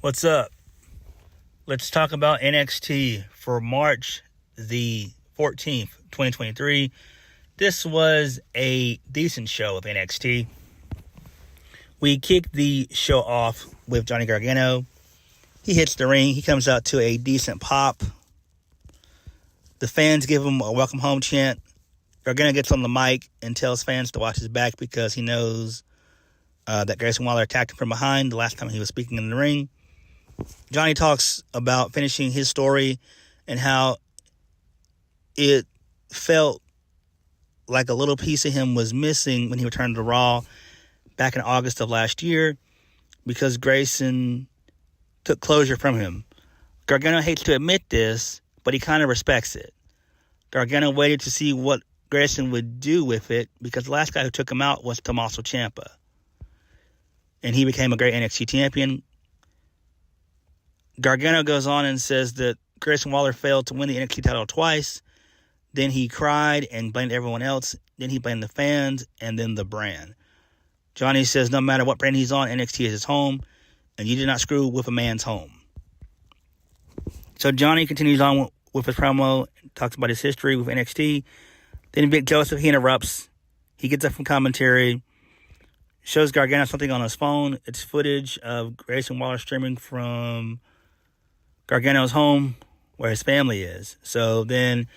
What's up? Let's talk about NXT for March the 14th, 2023. This was a decent show of NXT. We kicked the show off with Johnny Gargano. He hits the ring. He comes out to a decent pop. The fans give him a welcome home chant. Gargano gets on the mic and tells fans to watch his back because he knows that Grayson Waller attacked him from behind the last time he was speaking in the ring. Johnny talks about finishing his story and how it felt like a little piece of him was missing when he returned to Raw back in August of last year because Grayson took closure from him. Gargano hates to admit this, but he kind of respects it. Gargano waited to see what Grayson would do with it because the last guy who took him out was Tommaso Ciampa. And he became a great NXT champion. Gargano goes on and says that Grayson Waller failed to win the NXT title twice. Then he cried and blamed everyone else. Then he blamed the fans and then the brand. Johnny says no matter what brand he's on, NXT is his home. And you did not screw with a man's home. So Johnny continues on with his promo. Talks about his history with NXT. Then Vic Joseph, he interrupts. He gets up from commentary. Shows Gargano something on his phone. It's footage of Grayson Waller streaming from Gargano's home where his family is. So then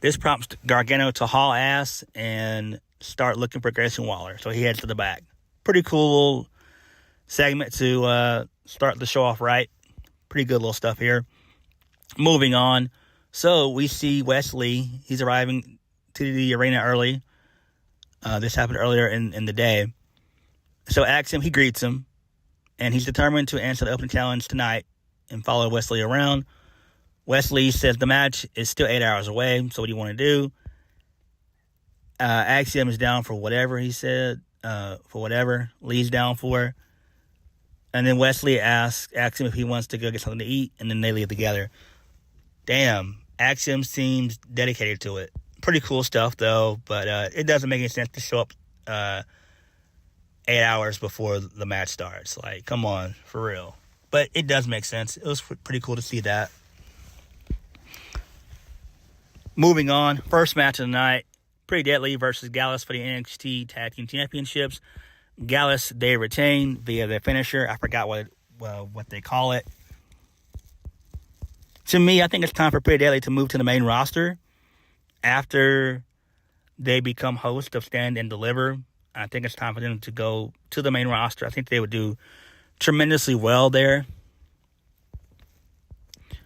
this prompts Gargano to haul ass and start looking for Grayson Waller. So he heads to the back. Pretty cool segment to start the show off right. Pretty good little stuff here. Moving on. So we see Wesley. He's arriving to the arena early. This happened earlier in the day. So asks him, he greets him. And he's determined to answer the opening challenge tonight and follow Wesley around. Wesley says the match is still 8 hours away, so what do you want to do? Axiom is down for whatever, he said. For whatever Lee's down for. And then Wesley asks him if he wants to go get something to eat, and then they leave together. Damn, Axiom seems dedicated to it. Pretty cool stuff, though, but it doesn't make any sense to show up 8 hours before the match starts. Like, come on, for real. But it does make sense. It was pretty cool to see that. Moving on, first match of the night, Pretty Deadly versus Gallus for the NXT Tag Team Championships. Gallus, they retain via their finisher. I forgot what they call it. To me, I think it's time for Pretty Deadly to move to the main roster after they become host of Stand and Deliver. I think it's time for them to go to the main roster. I think they would do tremendously well there.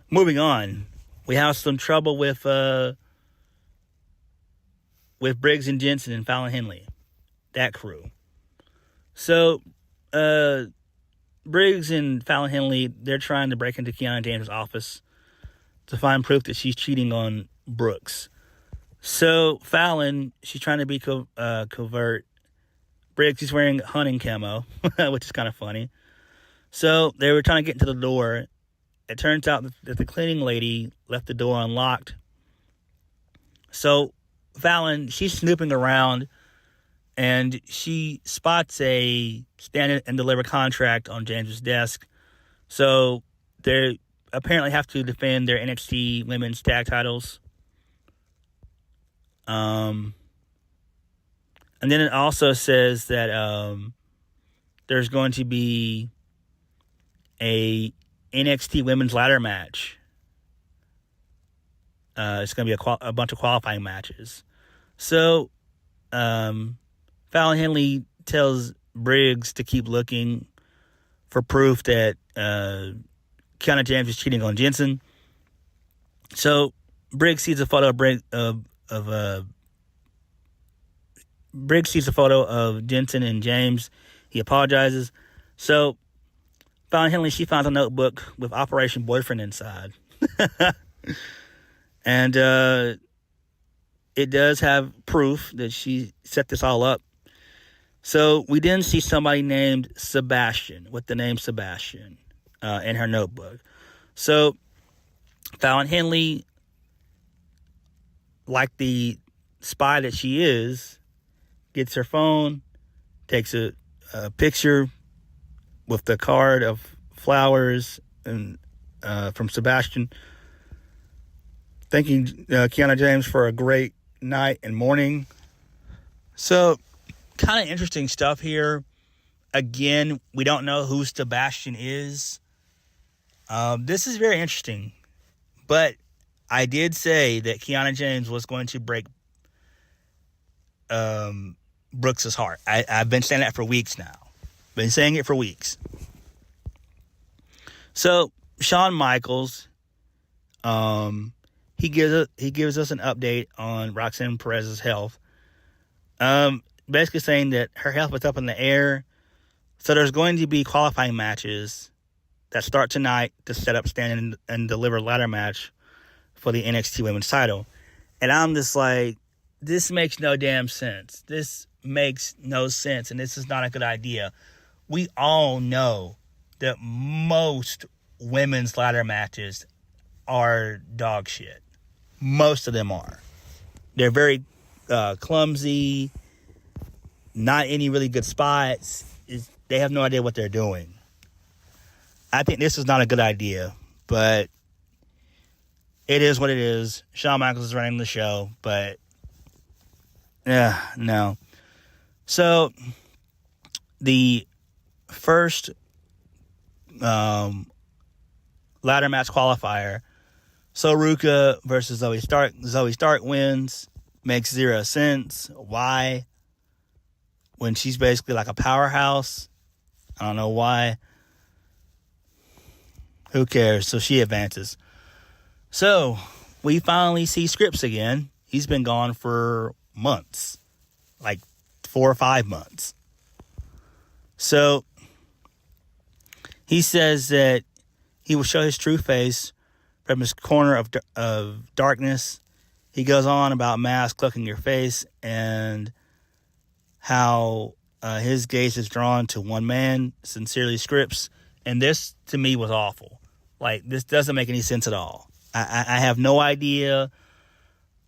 Moving on, we have some trouble with Briggs and Jensen and Fallon Henley, that crew. So Briggs and Fallon Henley, they're trying to break into Kiana James' office to find proof that she's cheating on Brooks. So Fallon, she's trying to be covert. Briggs, he's wearing hunting camo, which is kind of funny. So they were trying to get into the door. It turns out that the cleaning lady left the door unlocked. So Fallon, she's snooping around, and she spots a Stand and Deliver contract on James's desk. So they apparently have to defend their NXT women's tag titles. And then it also says that there's going to be a NXT women's ladder match. It's going to be a bunch of qualifying matches. So Fallon Henley tells Briggs to keep looking for proof that Kiana James is cheating on Jensen. So Briggs sees a photo Briggs sees a photo of Jensen and James. He apologizes. So Fallon Henley, she finds a notebook with Operation Boyfriend inside. And it does have proof that she set this all up. So we then see somebody named Sebastian, with the name Sebastian, in her notebook. So Fallon Henley, like the spy that she is, gets her phone, takes a picture with the card of flowers and from Sebastian. Thanking Kiana James for a great night and morning. So, kind of interesting stuff here. Again, we don't know who Sebastian is. This is very interesting. But I did say that Kiana James was going to break Brooks' heart. I've been saying that for weeks now. Been saying it for weeks. So, Shawn Michaels, he gives us an update on Roxanne Perez's health. Basically saying that her health was up in the air. So there's going to be qualifying matches that start tonight to set up, stand, and deliver ladder match for the NXT Women's title. And I'm just like, this makes no damn sense. This makes no sense, and this is not a good idea. We all know that most women's ladder matches are dog shit. Most of them are. They're very clumsy, not any really good spots. They have no idea what they're doing. I think this is not a good idea, but it is what it is. Shawn Michaels is running the show, but no. So, the first ladder match qualifier, Soruka versus Zoe Stark. Zoe Stark wins. Makes zero sense. Why? When she's basically like a powerhouse. I don't know why. Who cares? So she advances. So, we finally see Scripps again. He's been gone for months. Like 4 or 5 months. So, he says that he will show his true face from his corner of darkness. He goes on about masks cloaking your face and how his gaze is drawn to one man, sincerely Scripps. And this, to me, was awful. Like, this doesn't make any sense at all. I have no idea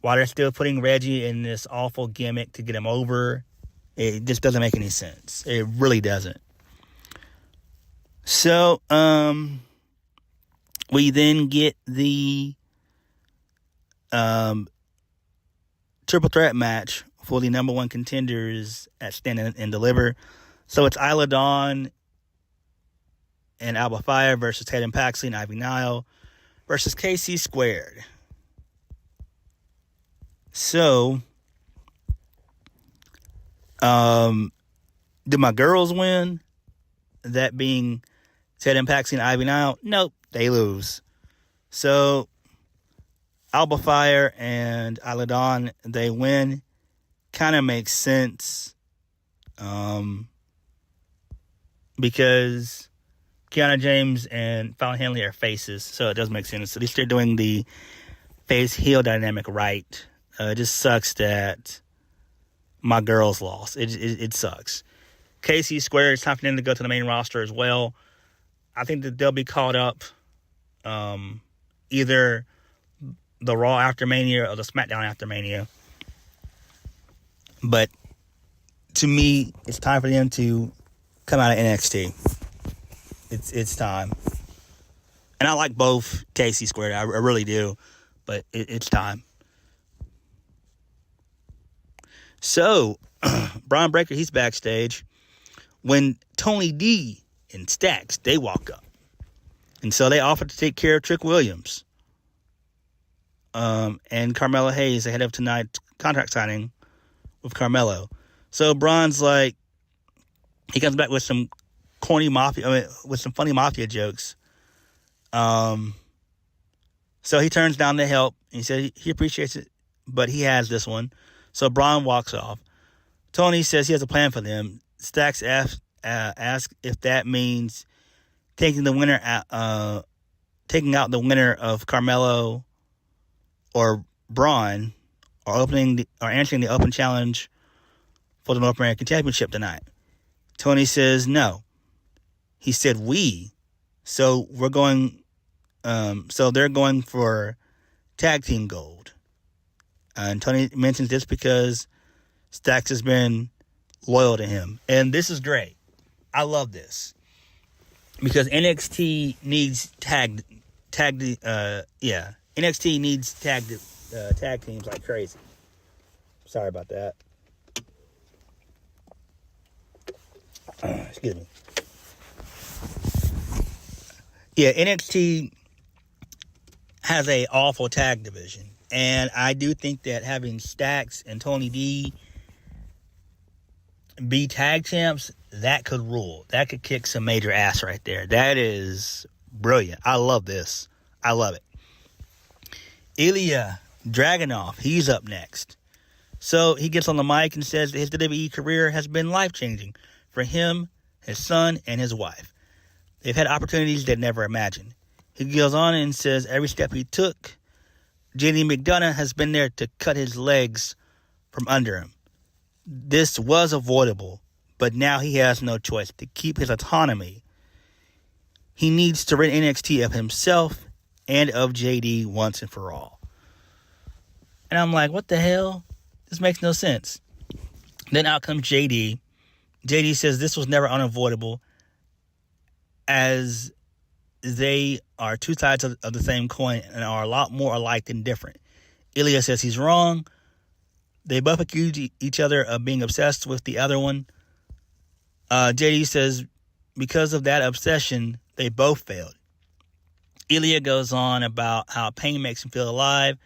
why they're still putting Reggie in this awful gimmick to get him over. It just doesn't make any sense. It really doesn't. So, we then get the triple threat match for the number one contenders at Stand and Deliver. So it's Isla Dawn and Alba Fire versus Tatum Paxley and Ivy Nile versus KC Squared. So, did my girls win? That being Tatum Paxley and Ivy Nile? Nope, they lose. So, Alba Fire and Isla Dawn, they win. Kind of makes sense. Because Kiana James and Fallon Henley are faces, so it does make sense. At least they're doing the face-heel dynamic right. It just sucks that my girls lost. It sucks. KC Square, it's time for them to go to the main roster as well. I think that they'll be called up either the Raw after Mania or the SmackDown after Mania. But to me, it's time for them to come out of NXT. It's time. And I like both KC Squared. I really do. But it's time. So, Bron Breakker, he's backstage. When Tony D and Stacks, they walk up. And so they offer to take care of Trick Williams. And Carmelo Hayes ahead of tonight's contract signing with Carmelo. So Bron's like, he comes back with some funny mafia jokes. So he turns down the help. And he said he appreciates it, but he has this one. So Bron walks off. Tony says he has a plan for them. Stacks asks if that means taking out the winner of Carmelo or Braun, or answering the open challenge for the North American Championship tonight. Tony says no. He said we. So we're going. So they're going for tag team gold. And Tony mentions this because Stacks has been loyal to him, and this is great. I love this. because NXT needs NXT needs tag teams like crazy. Sorry about that. Excuse me. Yeah, NXT has a awful tag division, and I do think that having Stacks and Tony D be tag champs, that could rule. That could kick some major ass right there. That is brilliant. I love this. I love it. Ilya Dragunov, he's up next. So he gets on the mic and says that his WWE career has been life-changing for him, his son, and his wife. They've had opportunities they never imagined. He goes on and says every step he took, JD McDonough has been there to cut his legs from under him. This was avoidable, but now he has no choice. To keep his autonomy, he needs to rid NXT of himself and of JD once and for all. And I'm like, what the hell? This makes no sense. Then out comes JD. JD says this was never unavoidable, as they are two sides of the same coin and are a lot more alike than different. Ilya says he's wrong. They both accuse each other of being obsessed with the other one. JD says because of that obsession, they both failed. Ilya goes on about how pain makes him feel alive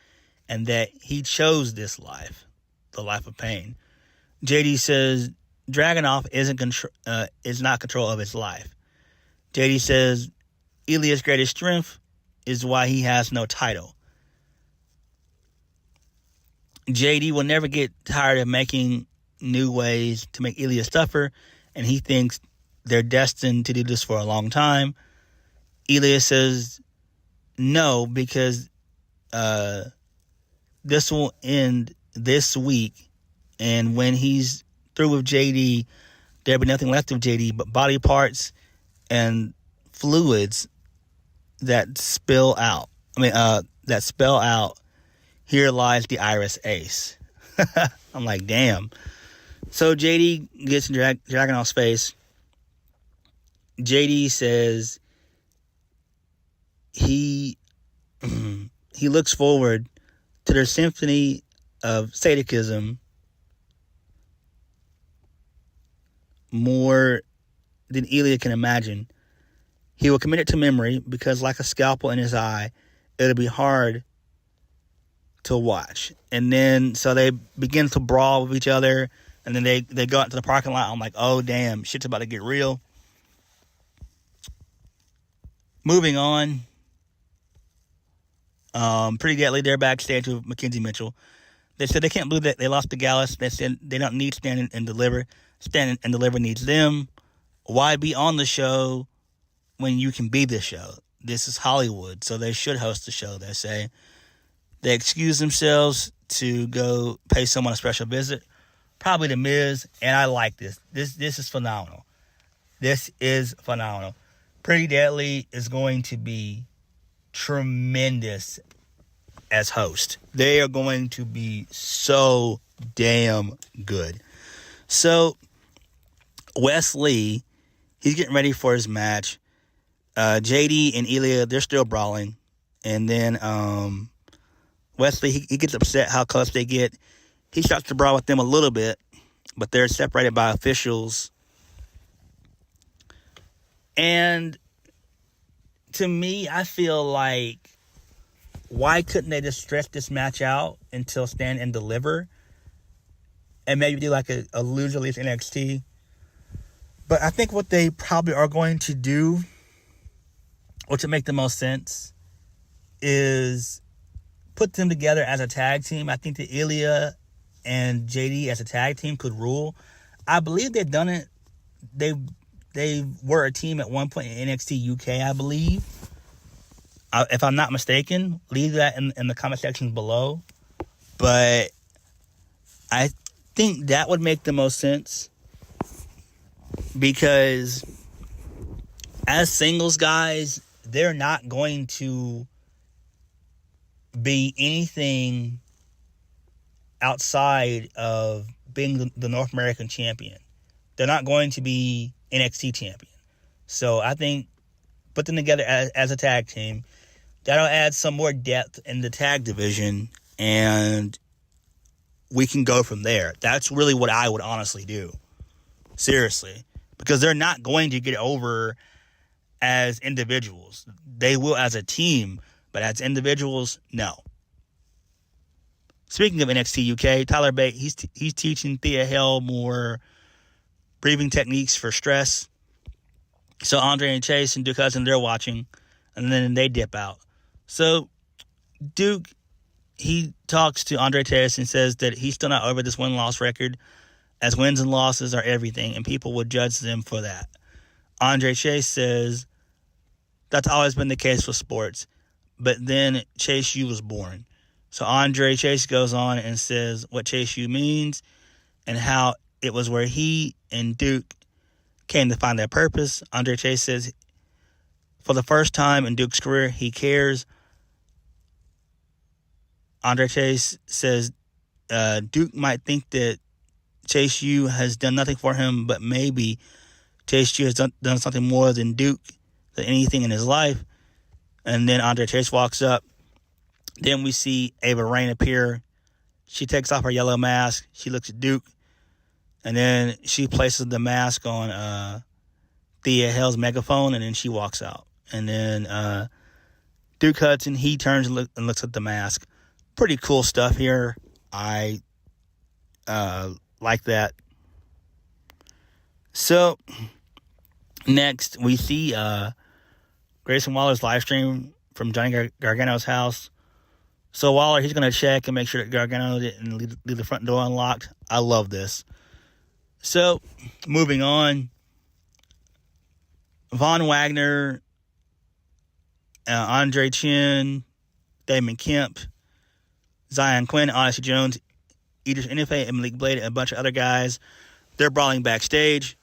and that he chose this life, the life of pain. JD says Dragunov is not control of his life. JD says Ilya's greatest strength is why he has no title. JD will never get tired of making new ways to make Ilya suffer, and he thinks they're destined to do this for a long time. Ilya says no, because this will end this week, and when he's through with JD, there'll be nothing left of JD but body parts and fluids that spill out. That spell out, here lies the Iris Ace. I'm like, damn. So JD gets in Dragunov's face. JD says he looks forward to their symphony of sadism more than Ilya can imagine. He will commit it to memory because, like a scalpel in his eye, it'll be hard to watch. And then, so they begin to brawl with each other, and then they go out to the parking lot. I'm like, oh, damn, shit's about to get real. Moving on. Pretty Deadly, they're backstage with Mackenzie Mitchell. They said they can't believe that they lost to Gallus. They said they don't need Stand and Deliver. Stand and Deliver needs them. Why be on the show when you can be the show? This is Hollywood, so they should host the show, they say. They excuse themselves to go pay someone a special visit. Probably The Miz, and I like this. This is phenomenal. This is phenomenal. Pretty Deadly is going to be tremendous as host. They are going to be so damn good. So, Wesley, he's getting ready for his match. JD and Ilya, they're still brawling. And then Wesley, he gets upset how close they get. He starts to brawl with them a little bit, but they're separated by officials. And to me, I feel like, why couldn't they just stretch this match out until Stand and Deliver? And maybe do like a loser leaves NXT. But I think what they probably are going to do, which would make the most sense, is put them together as a tag team. I think that Ilya and JD as a tag team could rule. I believe they've done it. They were a team at one point in NXT UK, I believe. If I'm not mistaken, leave that in the comment section below. But I think that would make the most sense, because as singles guys, they're not going to be anything outside of being the North American champion. They're not going to be NXT champion. So I think put them together as a tag team. That'll add some more depth in the tag division, and we can go from there. That's really what I would honestly do. Seriously. Because they're not going to get over as individuals. They will as a team, but as individuals, no. Speaking of NXT UK, Tyler Bate, he's teaching Thea Hale more breathing techniques for stress. So Andre and Chase and Duke Hudson, they're watching, and then they dip out. So Duke, he talks to Andre Chase and says that he's still not over this win-loss record, as wins and losses are everything, and people would judge them for that. Andre Chase says that's always been the case with sports, but then Chase U was born. So Andre Chase goes on and says what Chase U means and how it was where he and Duke came to find their purpose. Andre Chase says for the first time in Duke's career, he cares. Andre Chase says Duke might think that Chase U has done nothing for him, but maybe Chase U has done something more than Duke, than anything in his life. And then Andre Chase walks up. Then we see Ava Raine appear. She takes off her yellow mask. She looks at Duke. And then she places the mask on Thea Hale's megaphone, and then she walks out. And then Duke Hudson, he turns and looks at the mask. Pretty cool stuff here. I like that. So, next, we see Grayson Waller's live stream from Johnny Gargano's house. So Waller, he's going to check and make sure that Gargano didn't leave the front door unlocked. I love this. So, moving on. Von Wagner, Andre Chen, Damon Kemp, Zion Quinn, Odyssey Jones, Idris Inife, and Malik Blade, and a bunch of other guys. They're brawling backstage.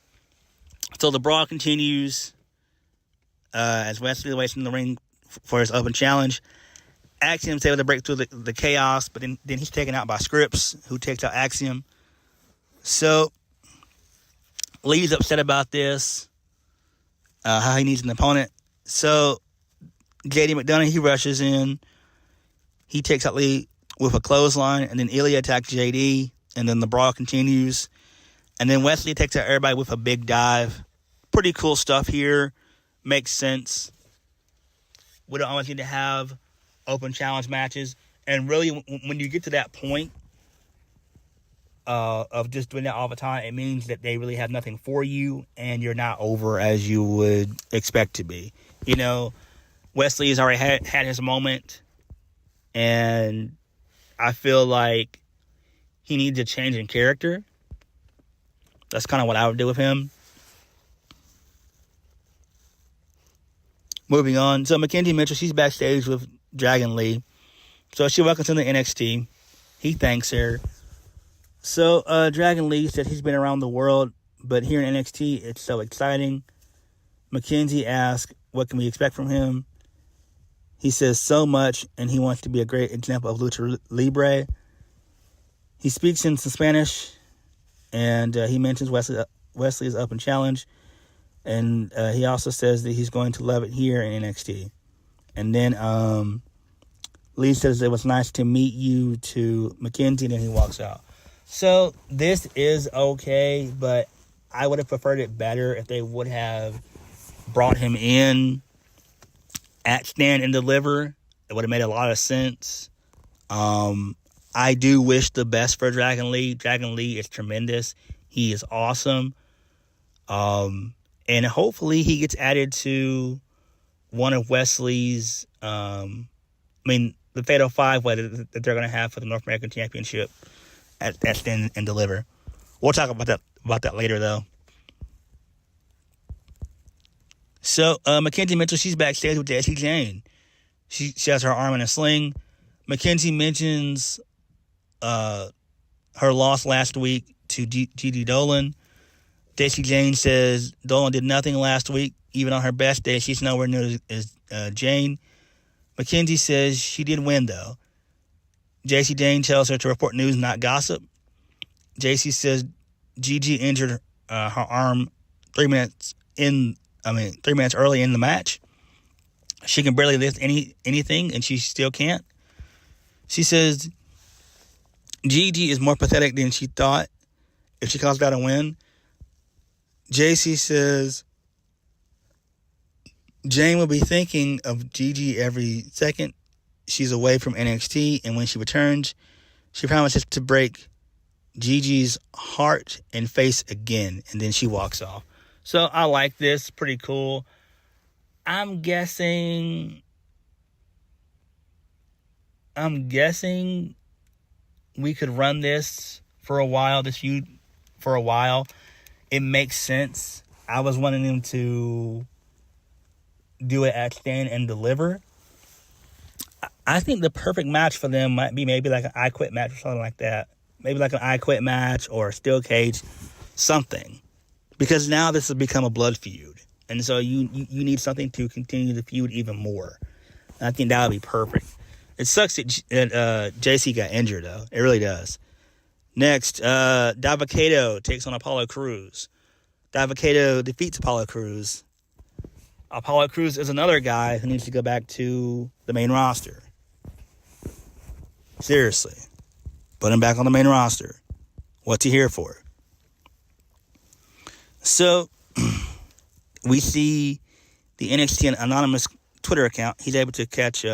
So the brawl continues as Wesley waits in the ring for his open challenge. Axiom's able to break through the chaos, but then he's taken out by Scripps, who takes out Axiom. So Lee's upset about this, how he needs an opponent. So JD McDonough, he rushes in. He takes out Lee with a clothesline, and then Ilya attacks JD, and then the brawl continues. And then Wesley takes out everybody with a big dive. Pretty cool stuff here. Makes sense. We don't always need to have open challenge matches. And really, when you get to that point of just doing that all the time, it means that they really have nothing for you, and you're not over as you would expect to be. You know, Wesley has already had his moment, and I feel like he needs a change in character. That's kind of what I would do with him. Moving on. So Mackenzie Mitchell, she's backstage with Dragon Lee. So she welcomes him to NXT. He thanks her. So Dragon Lee said he's been around the world, but here in NXT, it's so exciting. Mackenzie asks, what can we expect from him? He says so much, and he wants to be a great example of Lucha Libre. He speaks in some Spanish, and he mentions Wesley's open challenge. And he also says that he's going to love it here in NXT. And then Lee says it was nice to meet you to Mackenzie, and then he walks out. So this is okay, but I would have preferred it better if they would have brought him in at Stand and Deliver. It would have made a lot of sense. I do wish the best for Dragon Lee. Dragon Lee is tremendous. He is awesome. And hopefully he gets added to one of Wesley's, the Fatal 5-Way that they're going to have for the North American Championship at Stand and Deliver. We'll talk about that later, though. So, Mackenzie Mitchell, she's backstage with Jessie Jane. She has her arm in a sling. Mackenzie mentions her loss last week to Gigi Dolan. Jessie Jane says Dolan did nothing last week. Even on her best day, she's nowhere near as Jane. Mackenzie says she did win, though. Jessie Jane tells her to report news, not gossip. Jessie says Gigi injured her arm 3 minutes early in the match. She can barely lift anything, and she still can't. She says Gigi is more pathetic than she thought if she calls out a win. JC says Jane will be thinking of Gigi every second she's away from NXT, and when she returns, she promises to break Gigi's heart and face again, and then she walks off. So I like this. Pretty cool. I'm guessing we could run this for a while, this feud for a while. It makes sense. I was wanting them to do it at Stand and Deliver. I think the perfect match for them might be maybe like an I Quit match or something like that. Maybe like an I Quit match or a steel cage, something. Because now this has become a blood feud. And so you need something to continue the feud even more. And I think that would be perfect. It sucks that JC got injured, though. It really does. Next, Davocado takes on Apollo Crews. Davocado defeats Apollo Crews. Apollo Crews is another guy who needs to go back to the main roster. Seriously. Put him back on the main roster. What's he here for? So, we see the NXT Anonymous Twitter account. He's able to catch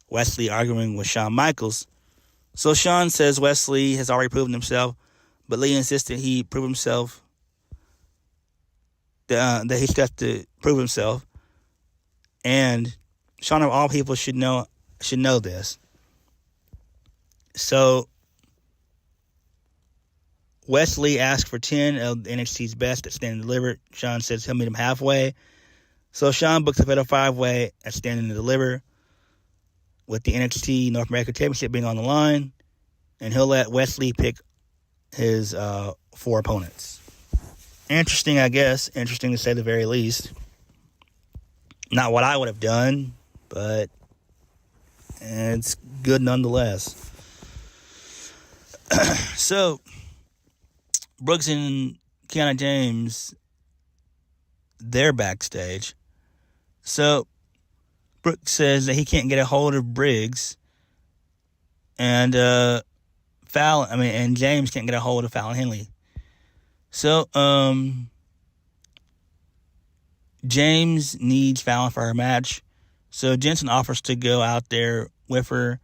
Wesley arguing with Shawn Michaels. So Shawn says Wesley has already proven himself, but Lee insisted he prove himself, that he's got to prove himself. And Shawn, of all people, should know this. So Wesley asked for 10 of NXT's best at Stand and Deliver. Shawn says he'll meet him halfway. So Shawn books a fatal 5-way at Stand and Deliver, with the NXT North American Championship being on the line, and he'll let Wesley pick his 4 opponents. Interesting, I guess. Interesting to say the very least. Not what I would have done, but it's good nonetheless. So, Brooks and Kiana James, they're backstage. So, Brooks says that he can't get a hold of Briggs, and Fallon. And James can't get a hold of Fallon Henley. So, James needs Fallon for her match. So Jensen offers to go out there with her,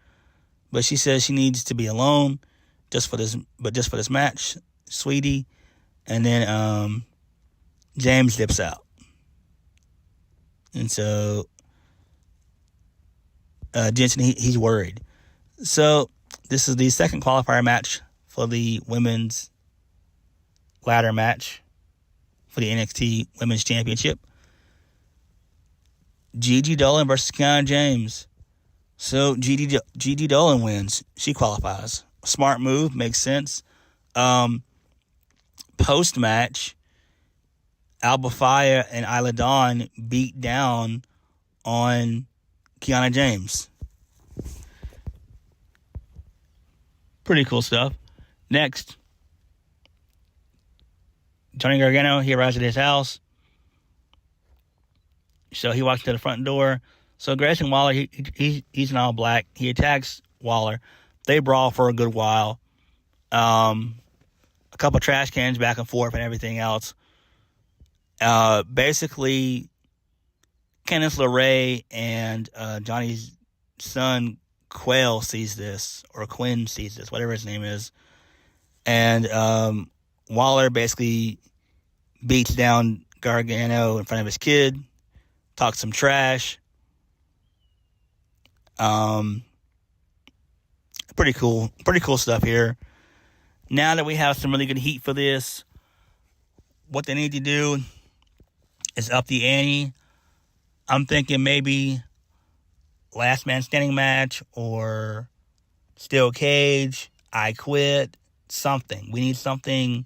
but she says she needs to be alone, just for this match, sweetie. And then James dips out, and so Jensen, he's worried. So this is the second qualifier match for the women's ladder match for the NXT Women's Championship. Gigi Dolan versus Kiana James. So Gigi Dolan wins. She qualifies. Smart move, makes sense. Post-match, Alba Fire and Isla Dawn beat down on Kiana James. Pretty cool stuff. Next, Johnny Gargano, he arrives at his house. So he walks to the front door. So Grayson Waller, he's in all black. He attacks Waller. They brawl for a good while. A couple trash cans back and forth and everything else. Basically, Kenneth LeRae and Johnny's son Quinn sees this, whatever his name is. And Waller basically beats down Gargano in front of his kid, talks some trash. Pretty cool stuff here. Now that we have some really good heat for this, what they need to do is up the ante. I'm thinking maybe last man standing match or steel cage, I quit, something. We need something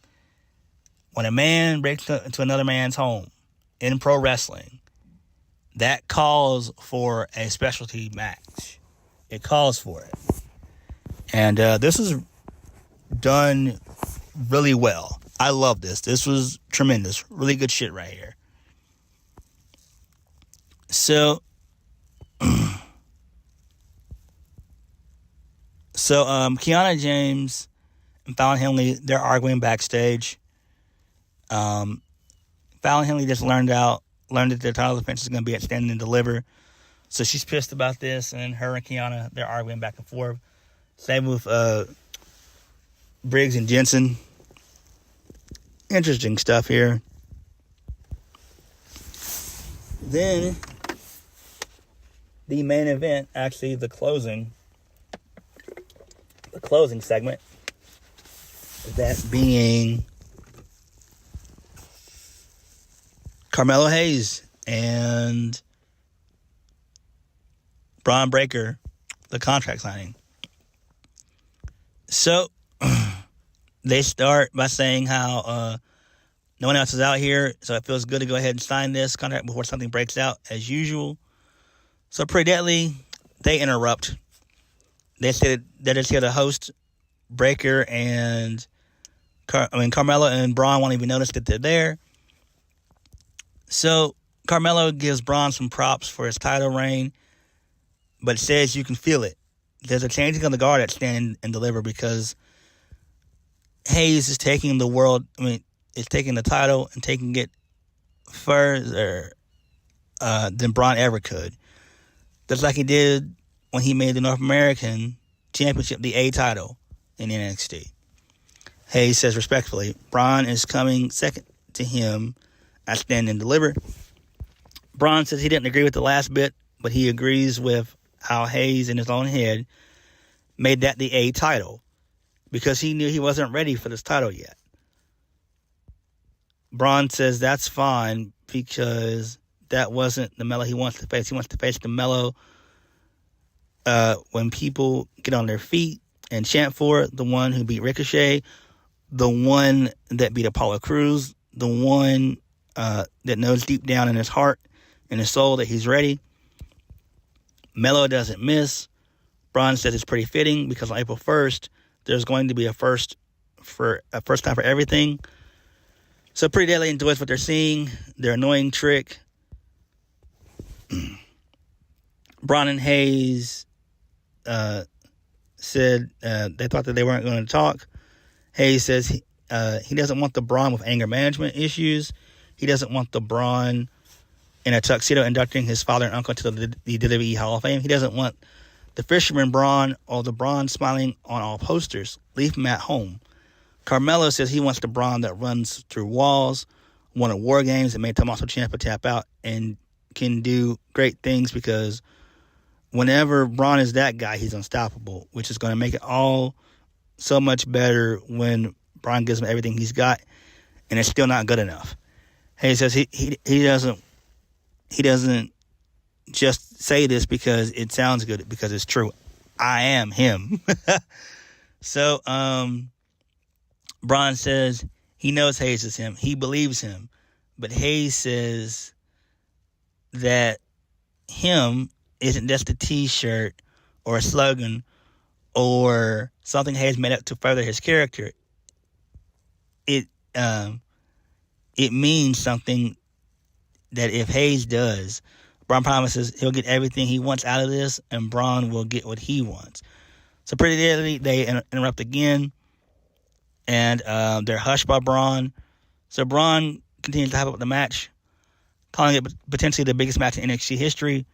when a man breaks into another man's home in pro wrestling. That calls for a specialty match. It calls for it. And this is done really well. I love this. This was tremendous. Really good shit right here. So, So Kiana James and Fallon Henley, they're arguing backstage. Fallon Henley just learned that their title defense is going to be at Stand and Deliver. So she's pissed about this, and her and Kiana, they're arguing back and forth. Same with Briggs and Jensen. Interesting stuff here. Then, the main event, actually the closing segment, that being Carmelo Hayes and Bron Breakker, the contract signing. So, they start by saying how no one else is out here, so it feels good to go ahead and sign this contract before something breaks out, as usual. So, Pretty Deadly, they interrupt. They said they're just here to host Breakker and Carmelo and Bron won't even notice that they're there. So, Carmelo gives Bron some props for his title reign, but says you can feel it. There's a changing of the guard at Stand and Deliver because Hayes is taking is taking the title and taking it further than Bron ever could. Just like he did when he made the North American Championship the A title in NXT. Hayes says respectfully, Bron is coming second to him at Stand and Deliver. Bron says he didn't agree with the last bit, but he agrees with how Hayes in his own head made that the A title because he knew he wasn't ready for this title yet. Bron says that's fine because that wasn't the Melo he wants to face. He wants to face the Melo when people get on their feet and chant for it, the one who beat Ricochet, the one that beat Apollo Crews, the one that knows deep down in his heart and his soul that he's ready. Melo doesn't miss. Bron says it's pretty fitting because on April 1st, there's going to be a first time for everything. So Pretty Deadly enjoys what they're seeing. Their annoying trick. Bron and Hayes said they thought that they weren't going to talk. Hayes says he doesn't want the Bron with anger management issues. He doesn't want the Bron in a tuxedo inducting his father and uncle to the WWE Hall of Fame. He doesn't want the Fisherman Bron or the Bron smiling on all posters. Leave him at home. Carmelo says he wants the Bron that runs through walls, won at War Games, and made Tommaso Ciampa tap out, and can do great things because whenever Bron is that guy, he's unstoppable, which is going to make it all so much better when Bron gives him everything he's got, and it's still not good enough. He says he doesn't just say this because it sounds good, because it's true. I am him. So, Bron says he knows Hayes is him. He believes him. But Hayes says that him isn't just a t-shirt or a slogan or something Hayes made up to further his character. It means something that if Hayes does, Bron promises he'll get everything he wants out of this, and Bron will get what he wants. So Pretty Deadly, they interrupt again, and they're hushed by Bron. So Bron continues to hype up the match, calling it potentially the biggest match in NXT history.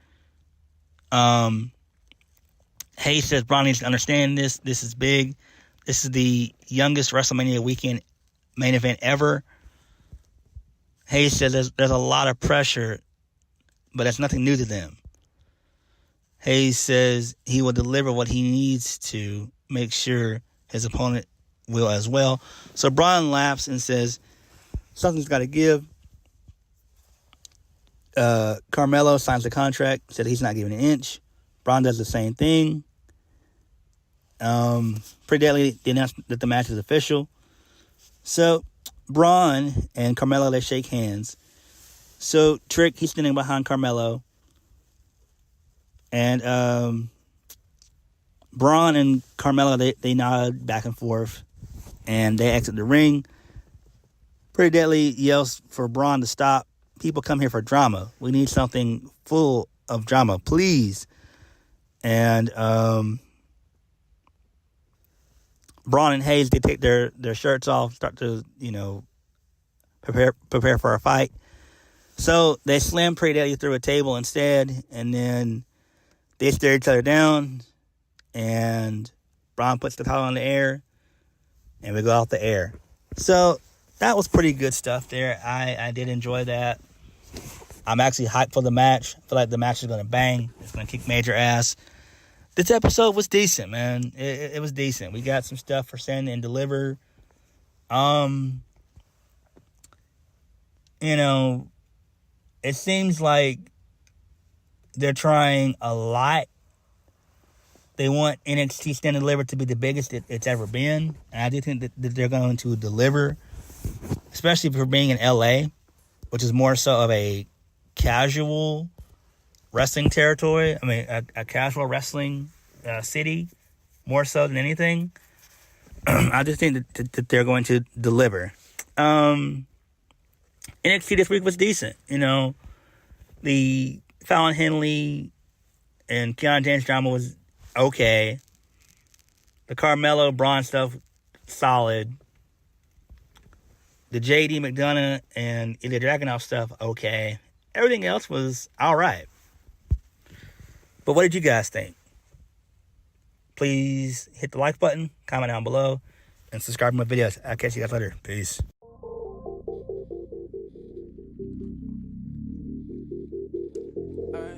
Hayes says Bron needs to understand this. This is big. This is the youngest WrestleMania weekend main event ever. Hayes says there's a lot of pressure, but that's nothing new to them. Hayes says he will deliver what he needs to make sure his opponent will as well. So Bron laughs and says something's got to give. Carmelo signs the contract, said he's not giving an inch. Bron does the same thing. Pretty Deadly, they announced that the match is official. So Bron and Carmelo, they shake hands. So Trick, he's standing behind Carmelo. And Bron and Carmelo, they nod back and forth. And they exit the ring. Pretty Deadly yells for Bron to stop. People come here for drama. We need something full of drama, please. And Bron and Hayes, they take their shirts off, start to, prepare for a fight. So they slam Pretty Deadly through a table instead, and then they stare each other down, and Bron puts the title in the air, and we go off the air. So that was pretty good stuff there. I did enjoy that. I'm actually hyped for the match. I feel like the match is going to bang. It's going to kick major ass. This episode was decent, man. It was decent. We got some stuff for Send and Deliver. It seems like they're trying a lot. They want NXT Stand and Deliver to be the biggest it's ever been. And I do think that they're going to deliver, especially for being in LA, which is more so of a casual wrestling territory. I mean, a casual wrestling city, more so than anything. I just think that they're going to deliver. NXT this week was decent. The Fallon, Henley, and Kiana James drama was okay. The Carmelo, Bron stuff, solid. The JD McDonough and Ilya Dragunov stuff, okay. Everything else was all right. But what did you guys think? Please hit the like button, comment down below, and subscribe to my videos. I'll catch you guys later. Peace.